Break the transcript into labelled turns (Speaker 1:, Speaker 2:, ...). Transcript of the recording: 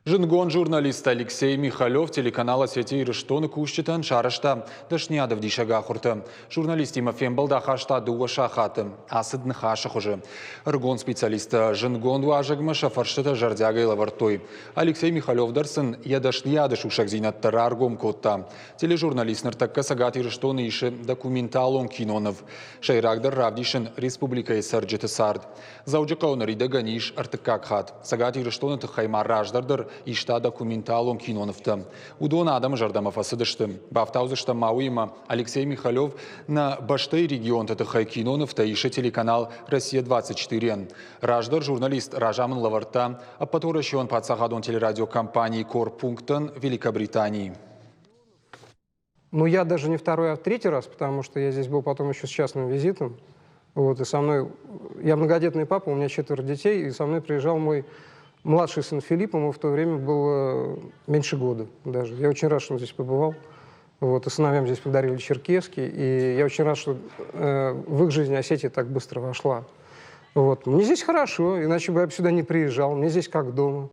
Speaker 1: Жингон журналист Алексей Михалев телеканала сети Ирыштоны кушчетан шарышта дашнядов дишага хурты. Журналист Тимофей Балда хашта дуа шахаты, асыдны хаша хуже. Ргон специалист Жингон дуажагма шафаршыта жардяга лавартой. Алексей Михалев дарсын ядаш ушак зинаттара аргом котта. Тележурналист нартакка сагат Ирыштоны иши документалон кинонов. Шайрагдар равдишин республика сарджеты сард. Зауджака онарида ганиш артыкак хат. Сагат Ирыштоны тхайма раждардар ишта документалон киноновта. Удона адам жардамов асыдышты. Бафтаузышта мауима Алексей Михалев на баштай регион тхай киноновта ише телеканал «Россия-24». Раждар журналист Ражамын Лаварта, аппатуращион подсагадон телерадиокомпании «Корпунктон» Великобритании.
Speaker 2: Ну, я даже не второй, а третий раз, потому что я здесь был потом еще с частным визитом. Вот, и со мной... Я многодетный папа, у меня 4 детей, и со мной приезжал мой младший сын Филипп, ему в то время было меньше года даже. Я очень рад, что он здесь побывал. Вот, и сыновьям здесь подарили черкески, и я очень рад, что в их жизнь Осетия так быстро вошла. Вот. Мне здесь хорошо, иначе бы я сюда не приезжал, мне здесь как дома.